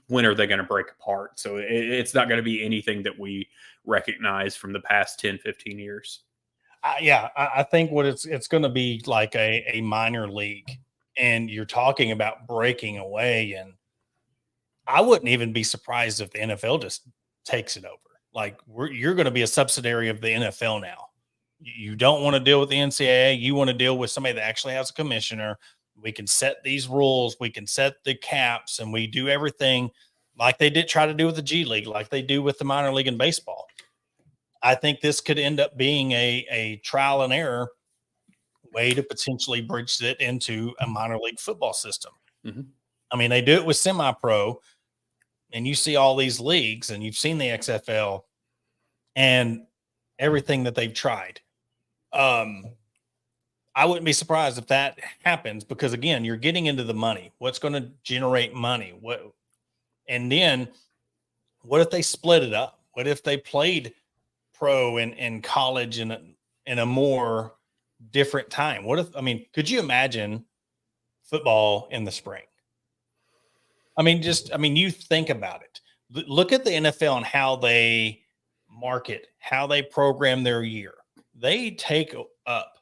when are they going to break apart? So it's not going to be anything that we recognize from the past 10, 15 years. I think what it's going to be like a minor league, and you're talking about breaking away, and I wouldn't even be surprised if the NFL just takes it over. Like you're going to be a subsidiary of the NFL now. You don't want to deal with the NCAA. You want to deal with somebody that actually has a commissioner. We can set these rules. We can set the caps, and we do everything like they did try to do with the G League, like they do with the minor league in baseball. I think this could end up being a trial and error way to potentially bridge it into a minor league football system. Mm-hmm. I mean, they do it with semi-pro, and you see all these leagues, and you've seen the XFL and everything that they've tried. I wouldn't be surprised if that happens, because again, you're getting into the money. What's going to generate money? And then what if they split it up? What if they played pro and college in a more different time? Could you imagine football in the spring? You think about it. Look at the NFL and how they market, how they program their year. They take up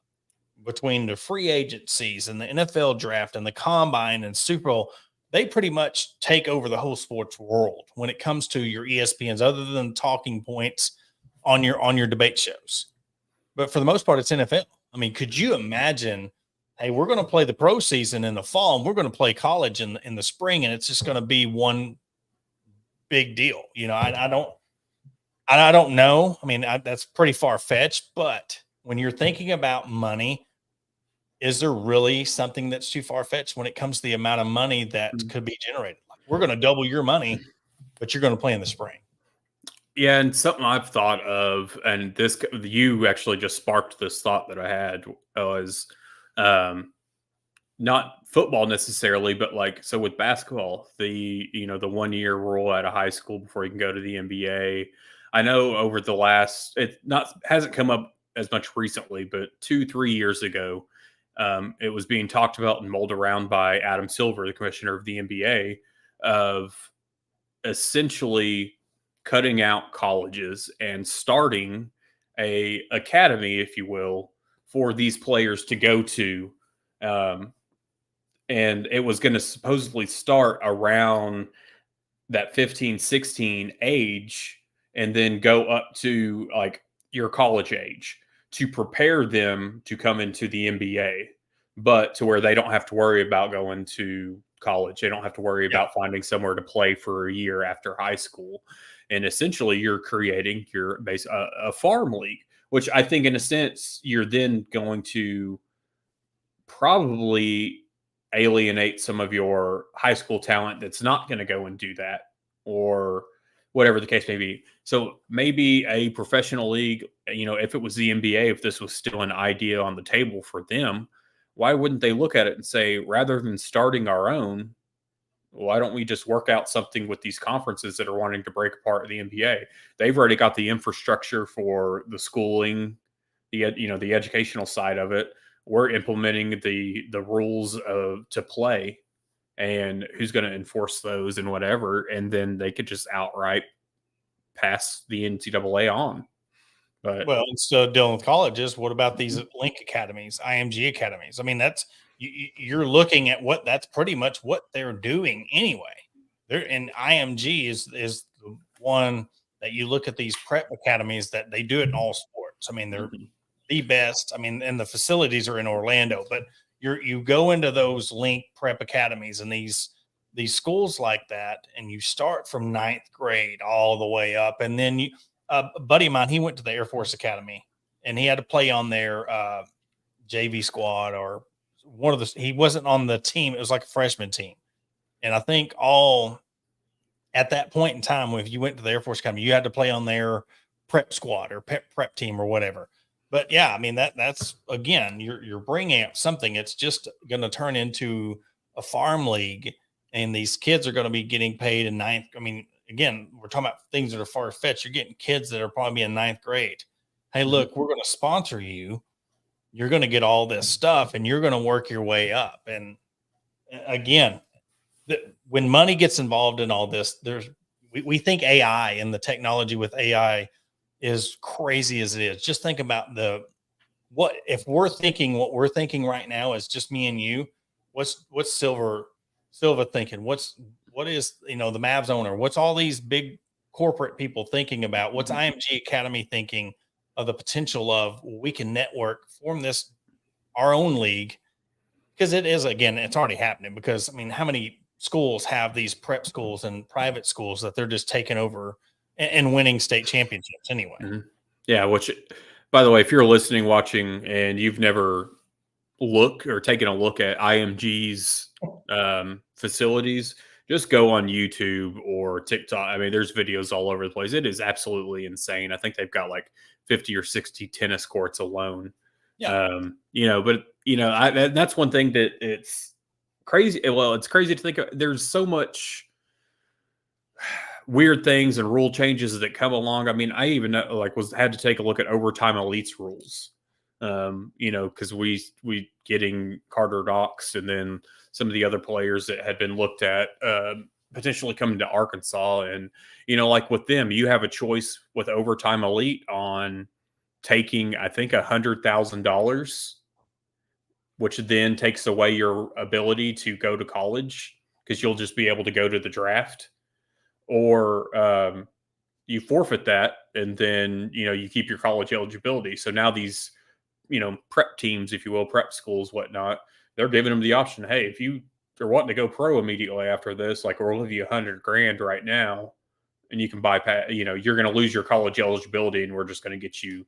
between the free agencies and the NFL draft and the combine and Super Bowl. They pretty much take over the whole sports world when it comes to your ESPNs, other than talking points on your debate shows. But for the most part, it's NFL. Could you imagine, hey, we're going to play the pro season in the fall, and we're going to play college in the spring, and it's just going to be one big deal? I don't know. That's pretty far fetched, but when you're thinking about money, is there really something that's too far fetched when it comes to the amount of money that could be generated? Like, we're going to double your money, but you're going to play in the spring. Yeah, and something I've thought of, and you actually just sparked this thought that I had, was not football necessarily, but so with basketball, the 1 year rule out of high school before you can go to the NBA. I know over the last, hasn't come up as much recently, but 2-3 years ago, it was being talked about and mulled around by Adam Silver, the commissioner of the NBA, of essentially cutting out colleges and starting a academy, if you will, for these players to go to. And it was going to supposedly start around that 15, 16 age, and then go up to your college age, to prepare them to come into the NBA, but to where they don't have to worry about going to college. They don't have to worry about finding somewhere to play for a year after high school. And essentially you're creating a farm league, which I think in a sense, you're then going to probably alienate some of your high school talent that's not going to go and do that, or whatever the case may be. So maybe a professional league, if it was the NBA, if this was still an idea on the table for them, why wouldn't they look at it and say, rather than starting our own, why don't we just work out something with these conferences that are wanting to break apart the NBA? They've already got the infrastructure for the schooling, the educational side of it. We're implementing the rules to play, and who's going to enforce those and whatever. And then they could just outright pass the NCAA on. But instead of dealing with colleges, what about these Link academies, IMG academies? You're looking at that's pretty much what they're doing anyway. And IMG is the one that you look at, these prep academies that they do it in all sports. They're the best. And the facilities are in Orlando, but you go into those Link prep academies and these schools like that, and you start from 9th grade all the way up. And then a buddy of mine, he went to the Air Force Academy, and he had to play on their JV squad or he wasn't on the team. It was like a freshman team. And I think at that point in time, if you went to the Air Force Academy, you had to play on their prep squad or prep team or whatever. But yeah, I mean, that's again, you're bringing up something. It's just going to turn into a farm league, and these kids are going to be getting paid in ninth. I mean, again, we're talking about things that are far fetched. You're getting kids that are probably in ninth grade. Hey, look, we're going to sponsor you. You're going to get all this stuff, and you're going to work your way up. And again, when money gets involved in all this, we think AI and the technology with AI is crazy as it is. Just think about what we're thinking right now is just me and you. What's Silva thinking? What is the Mavs owner? What's all these big corporate people thinking about? What's IMG Academy thinking of the potential of we can network, form our own league? Because it is, again, it's already happening. Because I mean, how many schools have these prep schools and private schools that they're just taking over and winning state championships anyway? Yeah, which, by the way, if you're listening, watching, and you've never taken a look at IMG's facilities, just go on YouTube or TikTok. I mean, there's videos all over the place. It is absolutely insane. I think they've got like 50 or 60 tennis courts alone. Yeah. That's one thing that it's crazy. Well, it's crazy to think of. There's so much weird things and rule changes that come along. I mean, I even had to take a look at overtime elites rules. Because we getting Carter Knox and then some of the other players that had been looked at potentially coming to Arkansas. And, like with them, you have a choice with overtime elite on taking, I think, $100,000, which then takes away your ability to go to college because you'll just be able to go to the draft, or you forfeit that and then, you keep your college eligibility. So now these, prep teams, if you will, prep schools, whatnot, they're giving them the option. Hey, if you are wanting to go pro immediately after this, like, we'll give you $100,000 right now, and you can bypass. You're going to lose your college eligibility, and we're just going to get you,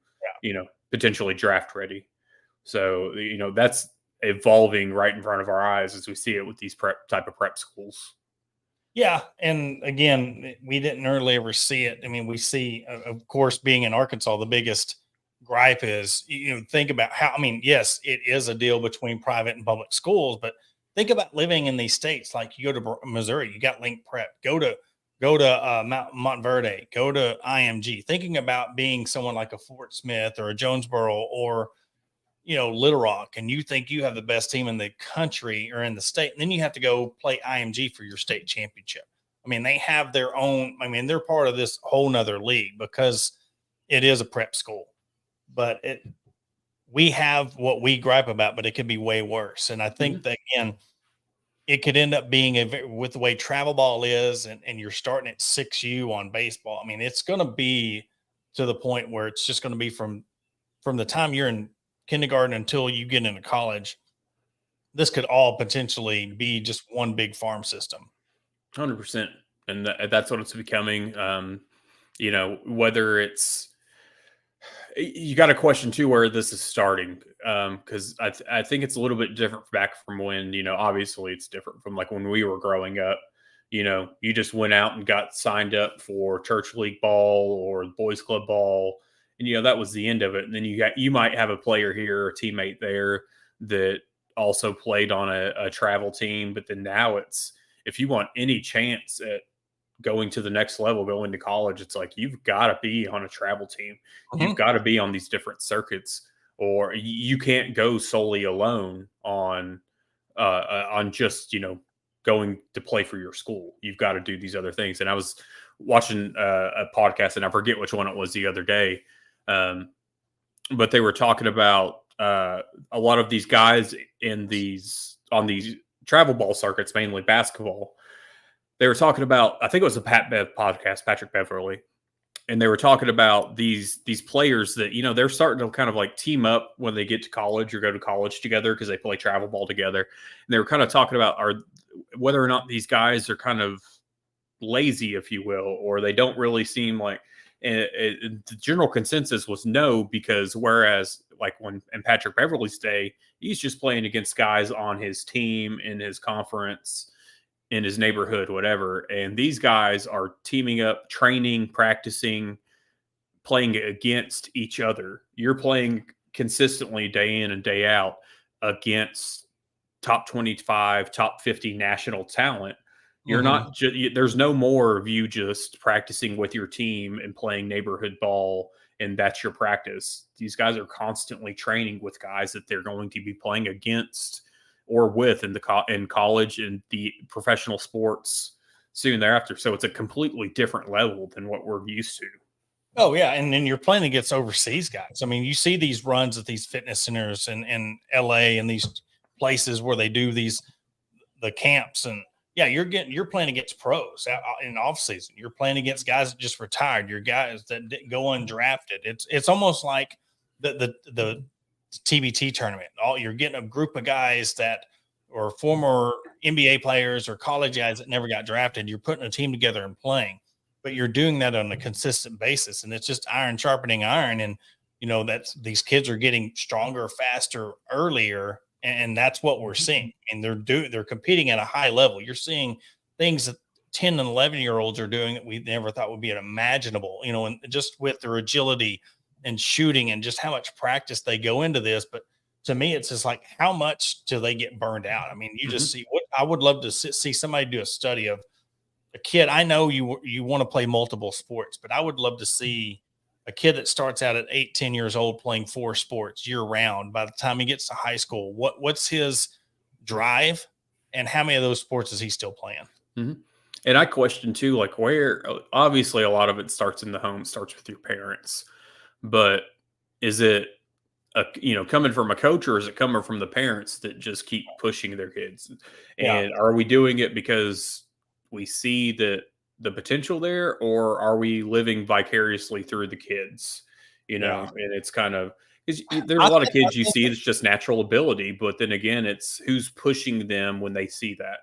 potentially draft ready. So that's evolving right in front of our eyes as we see it with these prep schools. Yeah, and again, we didn't really ever see it. I mean, we see, of course, being in Arkansas, the biggest gripe is, think about how, I mean, yes, it is a deal between private and public schools, but think about living in these states. Like, you go to Missouri, you got Link Prep, go to Montverde, go to IMG, thinking about being someone like a Fort Smith or a Jonesboro or, Little Rock, and you think you have the best team in the country or in the state, and then you have to go play IMG for your state championship. I mean, they have their own, they're part of this whole nother league because it is a prep school. But we have what we gripe about, but it could be way worse. And I think that, again, it could end up being with the way travel ball is, and you're starting at 6U on baseball. I mean, it's going to be to the point where it's just going to be from the time you're in kindergarten until you get into college. This could all potentially be just one big farm system. 100%. And that's what it's becoming. Whether it's, you got to question too where this is starting, because I think it's a little bit different back from when, obviously it's different from like when we were growing up. You just went out and got signed up for church league ball or boys club ball, and that was the end of it. And then you might have a player here, a teammate there that also played on a travel team. But then now it's, if you want any chance at going to the next level, going to college, it's like, you've got to be on a travel team. You've got to be on these different circuits, or you can't go solely alone on just, going to play for your school. You've got to do these other things. And I was watching a podcast, and I forget which one it was the other day. But they were talking about a lot of these guys on these travel ball circuits, mainly basketball. They were talking about, I think it was a Pat Bev podcast, Patrick Beverly, and they were talking about these players that, they're starting to kind of like team up when they get to college or go to college together because they play travel ball together. And they were kind of talking about whether or not these guys are kind of lazy, if you will, or they don't really seem like, the general consensus was no, because whereas like when in Patrick Beverley's day, he's just playing against guys on his team, in his conference, in his neighborhood, whatever. And these guys are teaming up, training, practicing, playing against each other. You're playing consistently day in and day out against top 25, top 50 national talent. You're not just, there's no more of you just practicing with your team and playing neighborhood ball and that's your practice. These guys are constantly training with guys that they're going to be playing against or with in college and the professional sports soon thereafter. So it's a completely different level than what we're used to. Oh yeah, and then you're playing against overseas guys. I mean, you see these runs at these fitness centers in LA and these places where they do the camps, and yeah, you're playing against pros in off season. You're playing against guys that just retired. You're guys that didn't go undrafted. It's almost like the TBT tournament. You're getting a group of guys that or former NBA players or college guys that never got drafted. You're putting a team together and playing, but you're doing that on a consistent basis, and it's just iron sharpening iron. And that's these kids are getting stronger, faster, earlier, and that's what we're seeing. And they're competing at a high level. You're seeing things that 10 and 11-year-olds are doing that we never thought would be unimaginable. And just with their agility and shooting and just how much practice they go into this. But to me, it's just like, how much do they get burned out? I mean, you just see what I would love to see somebody do a study of a kid. I know you want to play multiple sports, but I would love to see a kid that starts out at 8-10 years old playing 4 sports year round. By the time he gets to high school, what's his drive and how many of those sports is he still playing? Mm-hmm. And I question too, like where, obviously a lot of it starts in the home, starts with your parents, but is it coming from a coach, or is it coming from the parents that just keep pushing their kids? And are we doing it because we see the potential there, or are we living vicariously through the kids? And it's kind of, there's a lot of kids you see, it's just natural ability, but then again, it's who's pushing them when they see that.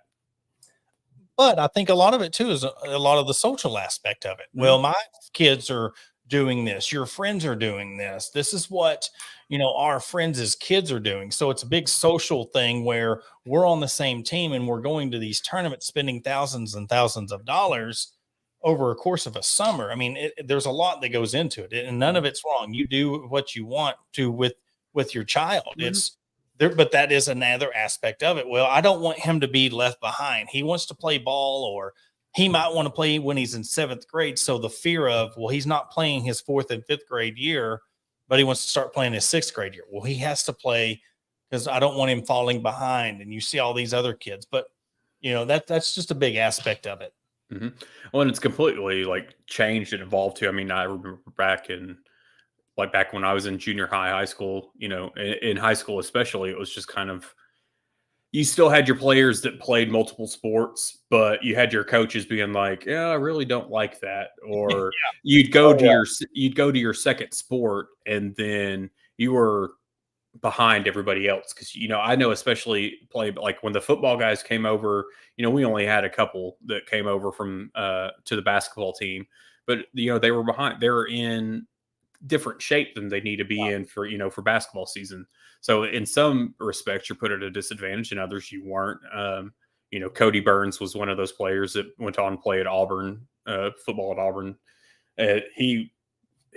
But I think a lot of it too is a lot of the social aspect of it. Mm-hmm. Well, my kids are doing this. Your friends are doing this. This is what, our friends' kids are doing. So it's a big social thing where we're on the same team and we're going to these tournaments, spending thousands and thousands of dollars over a course of a summer. I mean, there's a lot that goes into it, and none of it's wrong. You do what you want to with your child. Mm-hmm. It's there, but that is another aspect of it. Well, I don't want him to be left behind. He wants to play ball, or he might want to play when he's in 7th grade. So the fear of, well, he's not playing his 4th and 5th grade year, but he wants to start playing his 6th grade year. Well, he has to play because I don't want him falling behind. And you see all these other kids, but that's just a big aspect of it. Mm-hmm. Well, and it's completely like changed and evolved too. I mean, I remember back when I was in junior high school, in high school especially, it was just kind of, you still had your players that played multiple sports, but you had your coaches being like, yeah, I really don't like that. Or you'd go to your second sport, and then you were behind everybody else. Cause I know, especially like when the football guys came over, we only had a couple that came over from, to the basketball team, but they were behind, they were in different shape than they need to be in for basketball season. So in some respects you're put at a disadvantage, in others you weren't. Cody Burns was one of those players that went on to play at Auburn, football at Auburn. He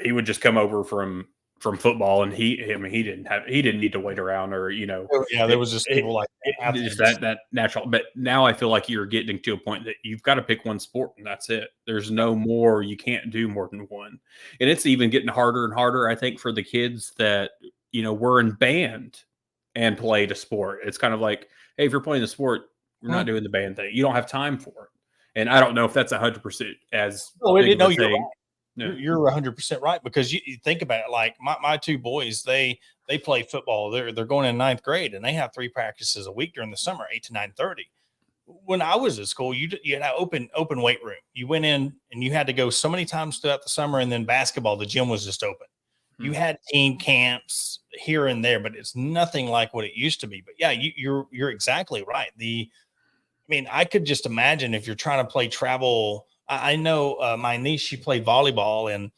would just come over from football, and he didn't need to wait around, or there was just people like just that natural. But now I feel like you're getting to a point that you've got to pick one sport, and that's it. There's no more. You can't do more than one, and it's even getting harder and harder, I think, for the kids that were in band and played a sport. It's kind of like, hey, if you're playing the sport, we're not doing the band thing. You don't have time for it, and I don't know if that's 100% as. No, you're right. Yeah. You're 100% right, because you think about it. Like my 2 boys, they play football. They're going in 9th grade, and they have 3 practices a week during the summer, 8 to 9:30. When I was at school, you had an open weight room. You went in and you had to go so many times throughout the summer, and then basketball, the gym was just open. Mm-hmm. You had team camps here and there, but it's nothing like what it used to be. But yeah, you're exactly right. I could just imagine if you're trying to play travel. I know my niece, she played volleyball, and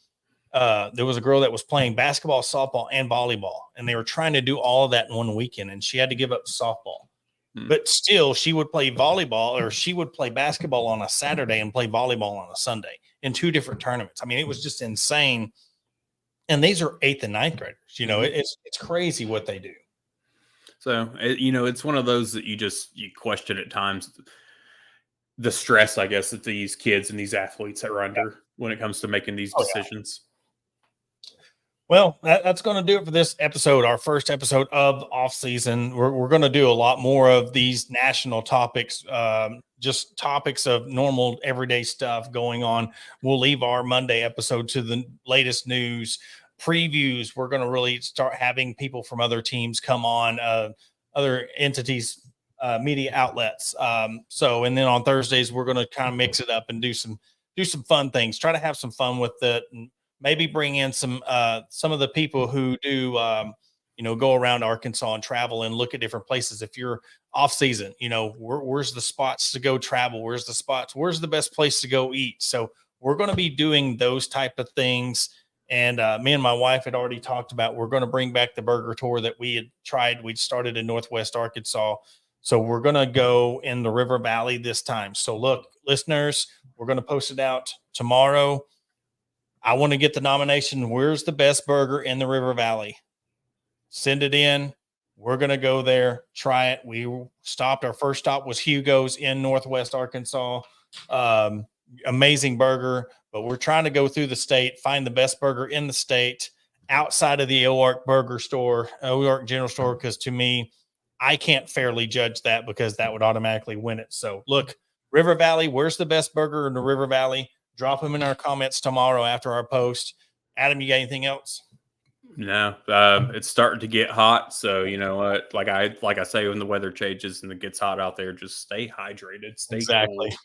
there was a girl that was playing basketball, softball, and volleyball, and they were trying to do all of that in one weekend, and she had to give up softball. But still, she would play volleyball, or she would play basketball on a Saturday and play volleyball on a Sunday in 2 different tournaments. I mean, it was just insane. And these are 8th and 9th graders. You know, it's crazy what they do. So, you know, it's one of those that you question at times the stress, I guess, that these kids and these athletes are under when it comes to making these decisions. Well, that's going to do it for this episode, our first episode of off season. We're going to do a lot more of these national topics, just topics of normal everyday stuff going on. We'll leave our Monday episode to the latest news previews. We're going to really start having people from other teams come on, other entities, media outlets. And then on Thursdays, we're going to kind of mix it up and do some fun things, try to have some fun with it, and maybe bring in some of the people who do, go around Arkansas and travel and look at different places. If you're off season, where's the spots to go travel? Where's the best place to go eat? So we're going to be doing those type of things. And me and my wife had already talked about, we're going to bring back the burger tour that we had tried. We started in Northwest Arkansas. So we're going to go in the River Valley this time. So look, listeners, we're going to post it out tomorrow. I want to get the nomination. Where's the best burger in the River Valley? Send it in. We're going to go there, try it. We stopped. Our first stop was Hugo's in Northwest Arkansas. Amazing burger, but we're trying to go through the state, find the best burger in the state outside of the OARK burger store, OARK general store, because to me, I can't fairly judge that because that would automatically win it. So look, River Valley, where's the best burger in the River Valley? Drop them in our comments tomorrow after our post. Adam, you got anything else? No, it's starting to get hot. So, you know what, like I say, when the weather changes and it gets hot out there, just stay hydrated, stay Exactly. cool.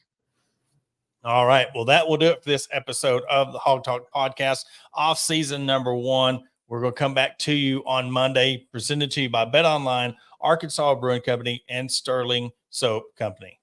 All right. Well, that will do it for this episode of the Hawg Talk podcast, off season number 1. We're going to come back to you on Monday, presented to you by Bet Online, Arkansas Brewing Company, and Sterling Soap Company.